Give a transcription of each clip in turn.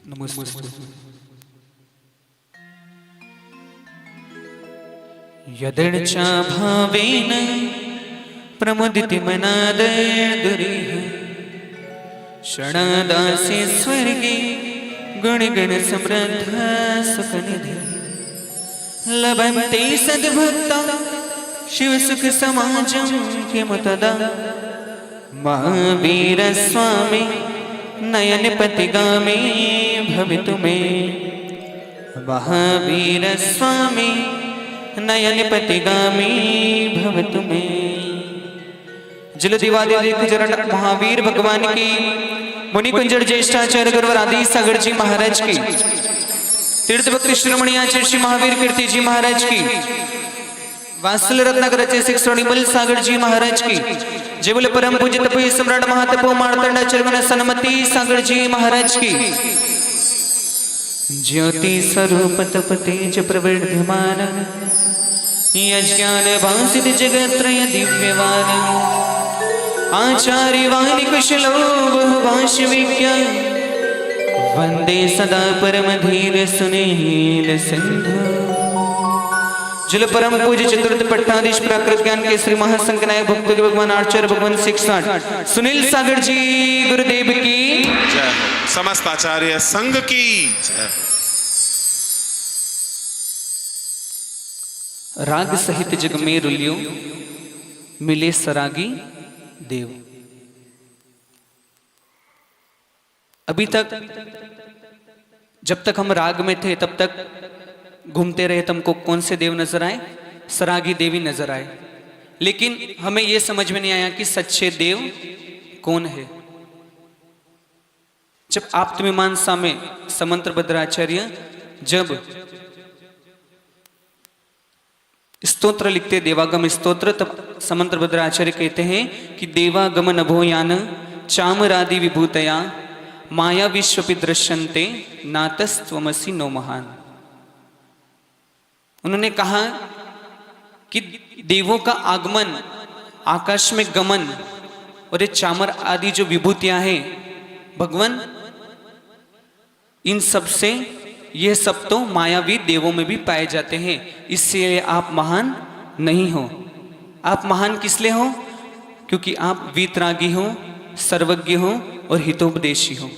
नमस्ते। यदर्चा भावेन प्रमुदिति मनादरिः शरणादासे स्वर्गे गुणगण समृद्ध सुखनिधि लभन्ते सद्भक्ता शिवसुख समाजं किम तदा महावीर स्वामी नयनपतिगामी भवितु मे महावीर स्वामी नयनपतिगामी भवतु मे। जलदिवादिदेख जरण महावीर भगवान की, मुनि कुंजर ज्येष्ठाचार्य गुरुवर आदि सागर जी महाराज की, तीर्थ भक्ति शिरोमणि आचार्य श्री महावीर कीर्ति जी महाराज की, वात्सल रत्नाकर रचय श्रोणिमल सागर जी महाराज की, जय बोले परम पूज्य तपस्वी सम्राट महातपो मार्तंडाचार्य सनमति सागर जी महाराज की। ज्योति स्वरूप तप तेज प्रवर्धमान यज्ञान भासित जगत्रय दिव्यवान आचार्य वाणी कुशलो बहुभाष विज्ञान वंदे सदा परम धीर सुनील सिंधु। जल परम पूज्य चतुर्थ पट्टाधीश प्राकृत ज्ञान के श्री महासंकनायक भक्त भगवान आचार्य भगवान 6 सुनील सागर जी गुरुदेव की जय हो। समस्त आचार्य संघ की जय। राग सहित जग में रुलियो मिले सरागी देव। अभी तक जब तक हम राग में थे तब तक घूमते रहे, तुमको कौन से देव नजर आए? सरागी देवी नजर आए। लेकिन हमें यह समझ में नहीं आया कि सच्चे देव कौन है। जब आप्तमीमांसा में समंत्र भद्राचार्य जब स्तोत्र लिखते, देवागम स्तोत्र, तब समंत्र भद्राचार्य कहते हैं कि देवागम नभोयान चामरादि विभूतया माया विश्वपि दृश्यन्ते नातस्त्वमसि नो महान। उन्होंने कहा कि देवों का आगमन, आकाश में गमन और ये चामर आदि जो विभूतियां हैं भगवान, इन सब से यह सब तो मायावी देवों में भी पाए जाते हैं। इसलिए आप महान नहीं हो। आप महान किस लिए हो? क्योंकि आप वीतरागी हो, सर्वज्ञ हो और हितोपदेशी हो।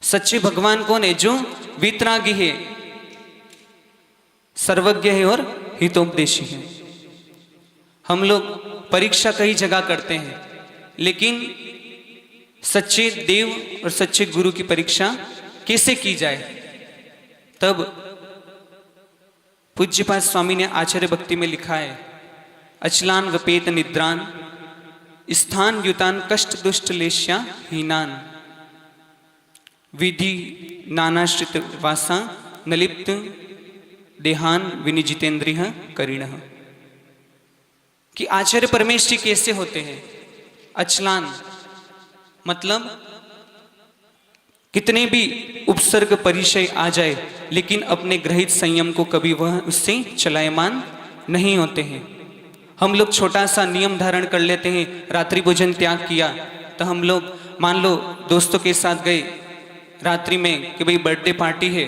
सच्चे भगवान कौन है? जो वीतरागी है, सर्वज्ञ है और हितोपदेशी है। हम लोग परीक्षा कई जगह करते हैं, लेकिन सच्चे देव और सच्चे गुरु की परीक्षा कैसे की जाए? तब पूज्यपाद स्वामी ने आचार्य भक्ति में लिखा है, अचलान वपेत निद्रान स्थान युतान कष्ट दुष्ट लेश्या हीनान विधि नानाश्रित वासा नलिप्त देहान विनिजितेन्द्रिय करिणः। कि आचार्य परमेश्वरी कैसे होते हैं? अचलान मतलब कितने भी उपसर्ग परिचय आ जाए, लेकिन अपने ग्रहित संयम को कभी वह उससे चलायमान नहीं होते हैं। हम लोग छोटा सा नियम धारण कर लेते हैं, रात्रि भोजन त्याग किया तो हम लोग मान लो दोस्तों के साथ गए रात्रि में कि भाई बर्थडे पार्टी है,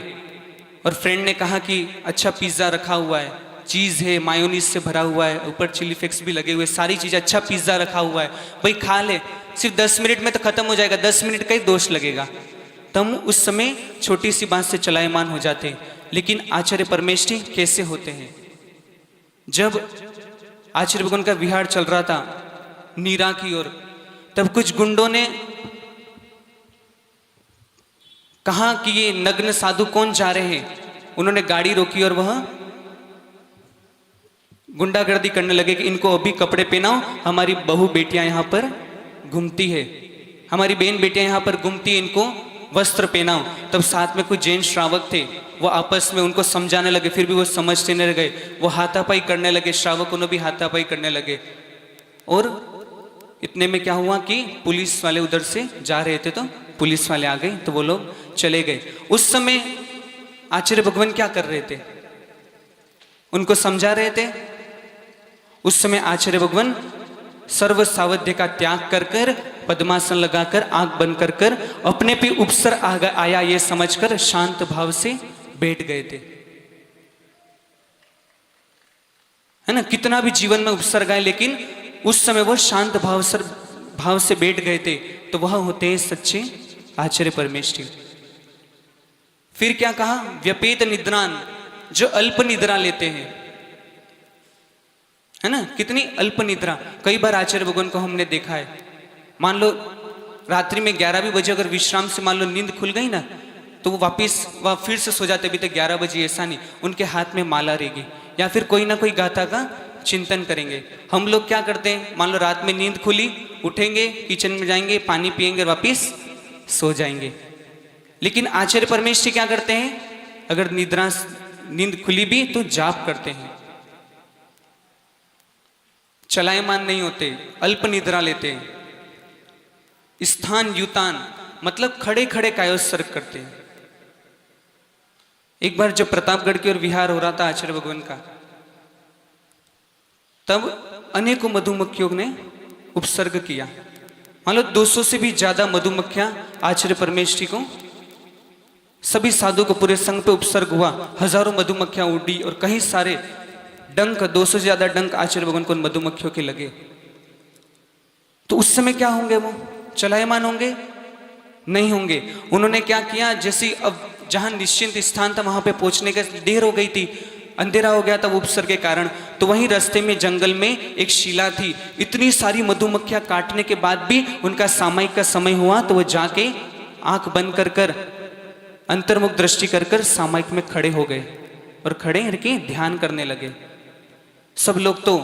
और फ्रेंड ने कहा कि अच्छा पिज्ज़ा रखा हुआ है, चीज़ है, मायोनीज से भरा हुआ है, ऊपर चिली फ्लेक्स भी लगे हुए, सारी चीज़, अच्छा पिज्ज़ा रखा हुआ है, भाई खा ले, सिर्फ 10 मिनट में तो खत्म हो जाएगा, 10 मिनट का ही दोष लगेगा। तो हम उस समय छोटी सी बात से चलायमान हो जाते हैं। लेकिन आचार्य परमेष्ठी कैसे होते हैं? जब आचार्य भगवान का विहार चल रहा था नीरा की ओर, तब कुछ गुंडों ने कहा कि ये नग्न साधु कौन जा रहे हैं। उन्होंने गाड़ी रोकी और वह गुंडागर्दी करने लगे कि इनको अभी कपड़े पहनाओ, हमारी बहू बेटियां यहां पर घूमती है, हमारी बहन बेटियां यहां पर घूमती है, इनको वस्त्र पहनाओ। तब साथ में कुछ जैन श्रावक थे, वो आपस में उनको समझाने लगे, फिर भी वो समझते नहीं गए, वो हाथापाई करने लगे, श्रावकों ने भी हाथापाई करने लगे। और इतने में क्या हुआ कि पुलिस वाले उधर से जा रहे थे, तो पुलिस वाले आ गए तो वो लोग चले गए। उस समय आचार्य भगवान क्या कर रहे थे? उनको समझा रहे थे। उस समय आचार्य भगवान सर्व सावध्य का त्याग कर कर पद्मासन लगाकर आंख बंद कर कर अपने पे उपसर आया ये समझकर शांत भाव से बैठ गए थे। है ना, कितना भी जीवन में उपसर्ग आए लेकिन उस समय वो शांत भाव से बैठ गए थे, तो वह होते हैं सच्चे आचार्य परमेष्ठी। फिर क्या कहा, व्यपेत निद्रान, जो अल्प निद्रा लेते हैं, है ना, कितनी अल्प निद्रा। कई बार आचार्य भगवान को हमने देखा है, मान लो रात्रि में 11 भी बजे अगर विश्राम से मान लो नींद खुल गई ना, तो वो वापिस वह फिर से सो जाते, अभी तक 11 बजे, ऐसा नहीं, उनके हाथ में माला रहेगी या फिर कोई ना कोई गाथा का चिंतन करेंगे। हम लोग क्या करते हैं, मान लो रात में नींद खुली, उठेंगे, किचन में जाएंगे, पानी पिएंगे, वापिस सो जाएंगे। लेकिन आचार्य परमेष्ठी क्या करते हैं, अगर नींद खुली भी तो जाप करते हैं, चलायमान नहीं होते, अल्प निद्रा लेते हैं। स्थान युतान मतलब खड़े खड़े कायोत्सर्ग करते हैं। एक बार जब प्रतापगढ़ की ओर विहार हो रहा था आचार्य भगवान का, तब अनेकों मधुमक्खियों ने उपसर्ग किया। मान लो 200 से भी ज्यादा मधुमक्खियां आचार्य परमेष्ठी को, सभी साधु को पूरे संघ पे उपसर्ग हुआ, हजारों मधुमक्खियां उड़ी और कई सारे डंक, 200 से ज्यादा डंक आचार्य भगवान को मधुमक्खियों के लगे। तो उस समय क्या होंगे, वो चलायमान होंगे? नहीं होंगे। उन्होंने क्या किया, जैसे अब जहां निश्चिंत स्थान था वहां पे पहुंचने का देर हो गई थी, अंधेरा हो गया था वो उपसर्ग के कारण, तो वहीं रास्ते में जंगल में एक शिला थी, इतनी सारी मधुमक्खियां काटने के बाद भी उनका सामयिक का समय हुआ, तो वो जाके आंख बंद कर कर अंतर्मुख दृष्टि कर कर सामयिक में खड़े हो गए और खड़े करके ध्यान करने लगे। सब लोग तो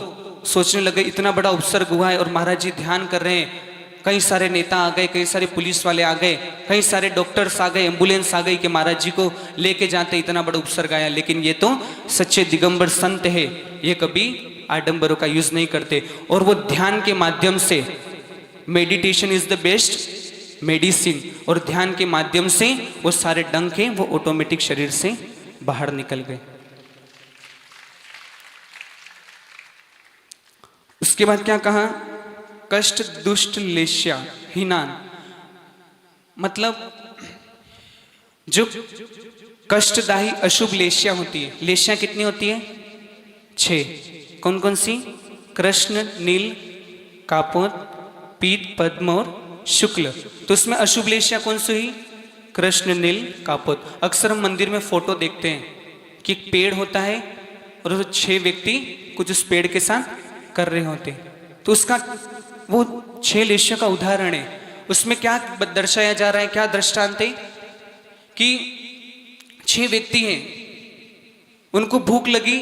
सोचने लगे इतना बड़ा उपसर्ग हुआ है और महाराज जी ध्यान कर रहे हैं, कई सारे नेता आ गए, कई सारे पुलिस वाले आ गए, कई सारे डॉक्टर्स आ गए, एम्बुलेंस आ गई कि महाराज जी को लेके जाते, इतना बड़ा उपसर्ग आया। लेकिन ये तो सच्चे दिगंबर संत है, ये कभी आडंबरों का यूज नहीं करते, और वो ध्यान के माध्यम से, meditation is the best medicine, और ध्यान के माध्यम से वो सारे डंक हैं वो ऑटोमेटिक शरीर से बाहर निकल गए। उसके बाद क्या कहा, कष्ट दुष्ट लेश्या हीनान, मतलब जो कष्टदायी अशुभ लेश्या होती है, लेश्या कितनी होती है? 6। कौन कौन सी? कृष्ण, नील, कापोत, पीत, पद्म और शुक्ल। तो उसमें अशुभ लेश्या कौन सी हुई? कृष्ण, नील, कापोत। अक्सर हम मंदिर में फोटो देखते हैं कि एक पेड़ होता है और 6 व्यक्ति कुछ उस पेड़ के साथ कर रहे होते हैं, तो उसका वो 6 लेश्यों का उदाहरण है। उसमें क्या दर्शाया जा रहा है, क्या दृष्टांत है कि 6 व्यक्ति हैं, उनको भूख लगी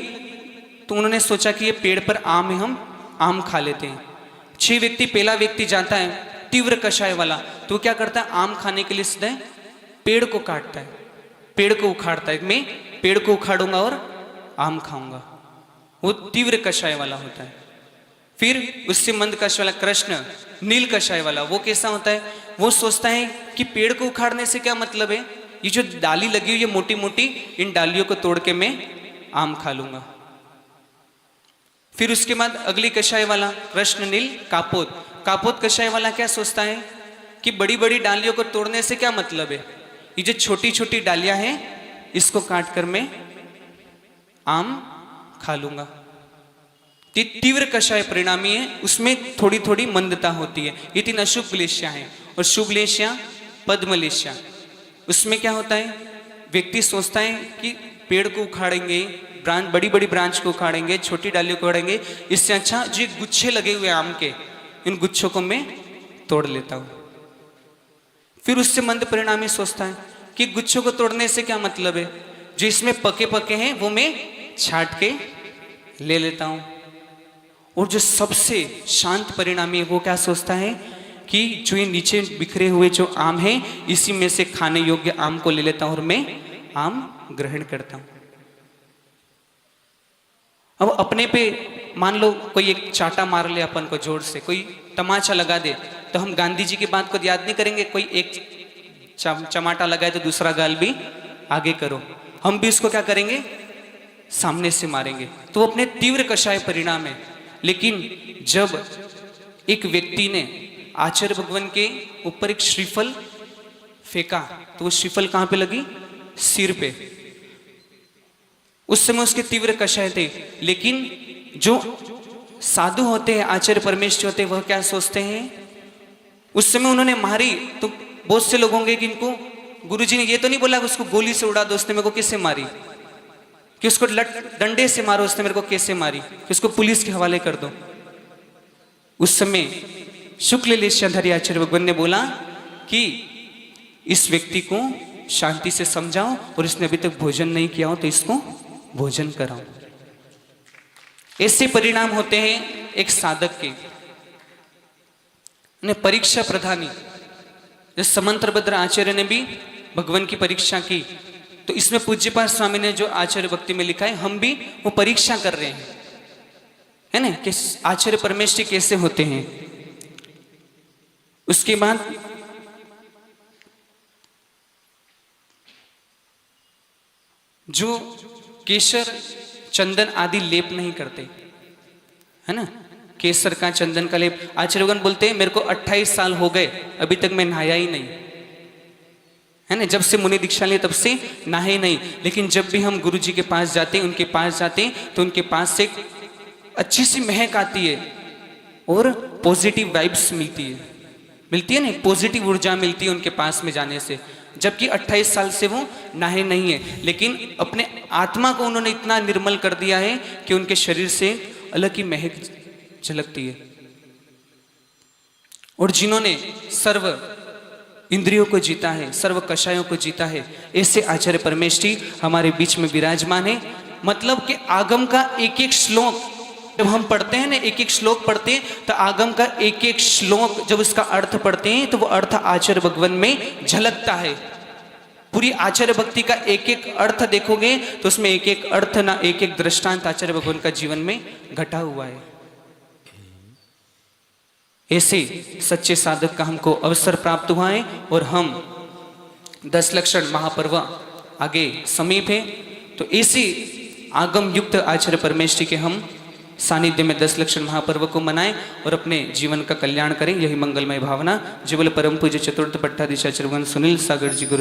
तो उन्होंने सोचा कि ये पेड़ पर आम है, हम आम खा लेते हैं। 6 व्यक्ति, पहला व्यक्ति जाता है तीव्र कषाय वाला, तो क्या करता है, आम खाने के लिए सीधा पेड़ को काटता है, पेड़ को उखाड़ता है, मैं पेड़ को उखाड़ूंगा और आम खाऊंगा, वो तीव्र कषाय वाला होता है। फिर उससे मंद कष वाला कृष्ण, नील कषाय वाला, वो कैसा होता है, वो सोचता है कि पेड़ को उखाड़ने से क्या मतलब है, ये जो डाली लगी हुई है मोटी मोटी, इन डालियों को तोड़ के मैं आम खा लूंगा। फिर उसके बाद अगली कषाय वाला कृष्ण, नील, कापोत, कापोत कषाय वाला क्या सोचता है कि बड़ी बड़ी डालियों को तोड़ने से क्या मतलब है, ये जो छोटी छोटी डालियां हैं इसको काट कर मैं आम खा लूंगा। तीव्र कषाय परिणामी है, उसमें थोड़ी थोड़ी मंदता होती है। ये 3 अशुभ लेश्या है। और शुभ लेश्या पद्म लेश्या, उसमें क्या होता है, व्यक्ति सोचता है कि पेड़ को उखाड़ेंगे, ब्रांच, बड़ी बड़ी ब्रांच को उखाड़ेंगे, छोटी डालियों को उखाड़ेंगे, इससे अच्छा जो गुच्छे लगे हुए आम के, इन गुच्छों को मैं तोड़ लेता हूं। फिर उससे मंद परिणामी सोचता है कि गुच्छों को तोड़ने से क्या मतलब है, जो इसमें पके पके हैं वो मैं छाट के ले लेता हूं। और जो सबसे शांत परिणामी है वो क्या सोचता है कि जो ये नीचे बिखरे हुए जो आम हैं, इसी में से खाने योग्य आम को ले लेता हूं और मैं आम ग्रहण करता हूं। अब अपने पे मान लो कोई एक चाटा मार ले अपन को जोर से, कोई तमाचा लगा दे, तो हम गांधी जी की बात को याद नहीं करेंगे, कोई एक चमाटा लगाए तो दूसरा गाल भी आगे करो, हम भी उसको क्या करेंगे, सामने से मारेंगे। तो अपने तीव्र कषाय परिणाम है। लेकिन जब एक व्यक्ति ने आचार्य भगवान के ऊपर एक श्रीफल फेंका, तो वो श्रीफल कहां पे लगी? सिर पे। उस समय उसके तीव्र कषाय थे, लेकिन जो साधु होते हैं, आचार्य परमेश्वर होते हैं, वह क्या सोचते हैं? उस समय उन्होंने मारी तो बहुत से लोग होंगे कि इनको गुरुजी ने ये तो नहीं बोला कि उसको गोली से उड़ा दो, उसने मेरे को कैसे मारी, कि उसको डंडे से मारो, उसने मेरे को कैसे मारी, कि उसको पुलिस के हवाले कर दो। उस समय शुक्ल लेशाधारी आचार्य भगवान ने बोला कि इस व्यक्ति को शांति से समझाओ और इसने अभी तक भोजन नहीं किया हो तो इसको भोजन कराओ। ऐसे परिणाम होते हैं एक साधक के। ने परीक्षा प्रधानी जैसे समंत्रभद्र आचार्य ने भी भगवान की परीक्षा की, तो इसमें पूज्यपाद स्वामी ने जो आचार्य भक्ति में लिखा है, हम भी वो परीक्षा कर रहे हैं, है ना, कि आचार्य परमेश्वर कैसे होते हैं। उसके बाद जो केसर चंदन आदि लेप नहीं करते, है ना, केसर का चंदन का लेप, आचार्य भगवान बोलते हैं मेरे को 28 साल हो गए अभी तक मैं नहाया ही नहीं, है ना, जब से मुनि दीक्षा ली तब से नहाए नहीं। लेकिन जब भी हम गुरु जी के पास जाते हैं, उनके पास जाते हैं, तो उनके पास से अच्छी सी महक आती है और पॉजिटिव वाइब्स मिलती है ना, पॉजिटिव ऊर्जा मिलती है उनके पास में जाने से। जबकि 28 साल से वो नहाए नहीं है, लेकिन अपने आत्मा को उन्होंने इतना निर्मल कर दिया है कि उनके शरीर से अलग ही महक झलकती है। और जिन्होंने सर्व इंद्रियों को जीता है, सर्व कषायों को जीता है, ऐसे आचार्य परमेष्ठी हमारे बीच में विराजमान है। मतलब कि आगम का एक एक श्लोक जब हम पढ़ते हैं ना, एक एक श्लोक पढ़ते हैं, तो आगम का एक एक श्लोक जब उसका अर्थ पढ़ते हैं तो वो अर्थ आचार्य भगवान में झलकता है। पूरी आचार्य भक्ति का एक एक अर्थ देखोगे तो उसमें एक एक अर्थ ना, एक एक दृष्टांत आचार्य भगवान का जीवन में घटा हुआ है। ऐसे सच्चे साधक का हमको अवसर प्राप्त हुआ है और हम 10 लक्षण महापर्व आगे समीप है, तो ऐसी आगम युक्त आचार्य परमेष्ठी के हम सानिध्य में 10 लक्षण महापर्व को मनाएं और अपने जीवन का कल्याण करें। यही मंगलमय भावना। जीवल परम पूज्य चतुर्थ पट्टाधीश आचार्य भगवान सुनील सागर जी गुरु